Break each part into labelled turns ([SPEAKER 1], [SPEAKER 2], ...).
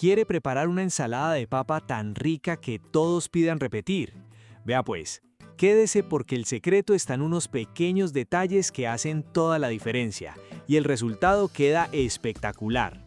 [SPEAKER 1] ¿Quiere preparar una ensalada de papa tan rica que todos pidan repetir? Vea pues, quédese porque el secreto está en unos pequeños detalles que hacen toda la diferencia y el resultado queda espectacular.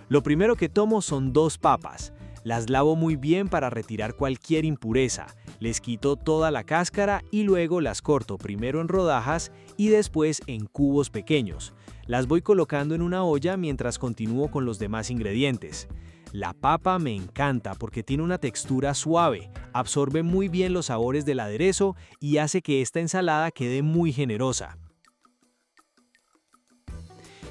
[SPEAKER 1] Lo primero que tomo son 2 papas. Las lavo muy bien para retirar cualquier impureza, les quito toda la cáscara y luego las corto primero en rodajas y después en cubos pequeños. Las voy colocando en una olla mientras continúo con los demás ingredientes. La papa me encanta porque tiene una textura suave, absorbe muy bien los sabores del aderezo y hace que esta ensalada quede muy generosa.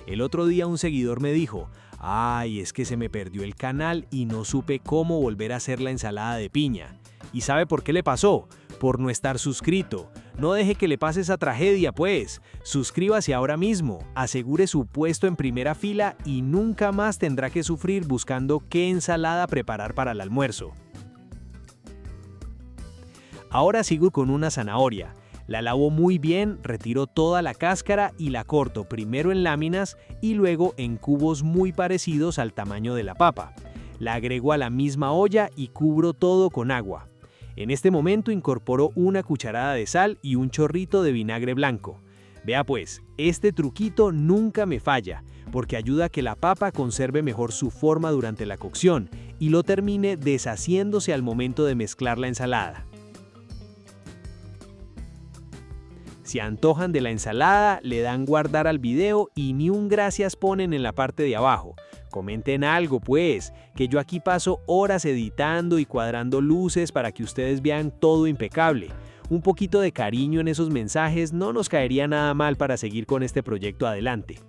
[SPEAKER 1] El otro día un seguidor me dijo: "Ay, es que se me perdió el canal y no supe cómo volver a hacer la ensalada de piña". ¿Y sabe por qué le pasó? Por no estar suscrito. No deje que le pase esa tragedia, pues. Suscríbase ahora mismo, asegure su puesto en primera fila y nunca más tendrá que sufrir buscando qué ensalada preparar para el almuerzo. Ahora sigo con una zanahoria. La lavo muy bien, retiro toda la cáscara y la corto primero en láminas y luego en cubos muy parecidos al tamaño de la papa. La agrego a la misma olla y cubro todo con agua. En este momento incorporo una cucharada de sal y un chorrito de vinagre blanco. Vea pues, este truquito nunca me falla, porque ayuda a que la papa conserve mejor su forma durante la cocción y lo termine deshaciéndose al momento de mezclar la ensalada. Si antojan de la ensalada, le dan guardar al video y ni un gracias ponen en la parte de abajo. Comenten algo pues, que yo aquí paso horas editando y cuadrando luces para que ustedes vean todo impecable. Un poquito de cariño en esos mensajes no nos caería nada mal para seguir con este proyecto adelante.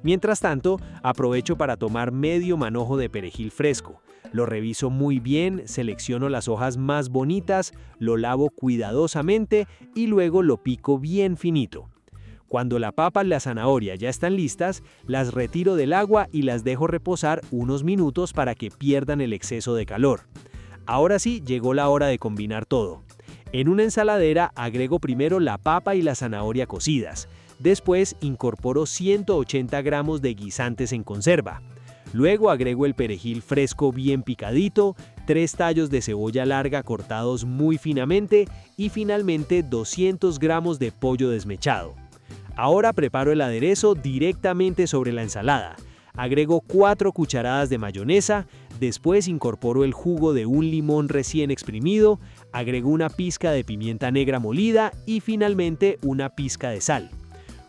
[SPEAKER 1] Mientras tanto, aprovecho para tomar medio manojo de perejil fresco. Lo reviso muy bien, selecciono las hojas más bonitas, lo lavo cuidadosamente y luego lo pico bien finito. Cuando la papa y la zanahoria ya están listas, las retiro del agua y las dejo reposar unos minutos para que pierdan el exceso de calor. Ahora sí, llegó la hora de combinar todo. En una ensaladera agrego primero la papa y la zanahoria cocidas. Después incorporo 180 gramos de guisantes en conserva. Luego agrego el perejil fresco bien picadito, 3 tallos de cebolla larga cortados muy finamente y finalmente 200 gramos de pollo desmechado. Ahora preparo el aderezo directamente sobre la ensalada. Agrego 4 cucharadas de mayonesa, después incorporo el jugo de un limón recién exprimido, agrego una pizca de pimienta negra molida y finalmente una pizca de sal.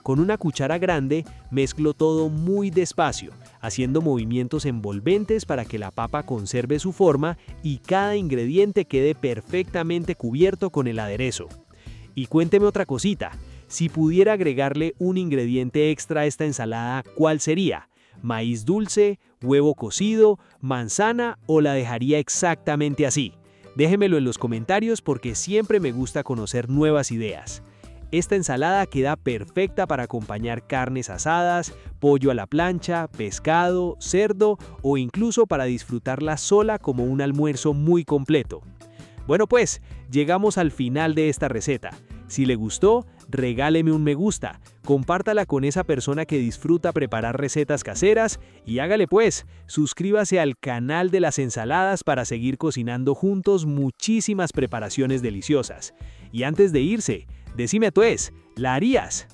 [SPEAKER 1] Con una cuchara grande mezclo todo muy despacio, haciendo movimientos envolventes para que la papa conserve su forma y cada ingrediente quede perfectamente cubierto con el aderezo. Y cuénteme otra cosita, si pudiera agregarle un ingrediente extra a esta ensalada, ¿cuál sería? ¿Maíz dulce, huevo cocido, manzana o la dejaría exactamente así? Déjemelo en los comentarios porque siempre me gusta conocer nuevas ideas. Esta ensalada queda perfecta para acompañar carnes asadas, pollo a la plancha, pescado, cerdo o incluso para disfrutarla sola como un almuerzo muy completo. Bueno pues, llegamos al final de esta receta. Si le gustó, regáleme un me gusta, compártala con esa persona que disfruta preparar recetas caseras y hágale pues, suscríbase al canal de las ensaladas para seguir cocinando juntos muchísimas preparaciones deliciosas. Y antes de irse, decime pues, ¿la harías?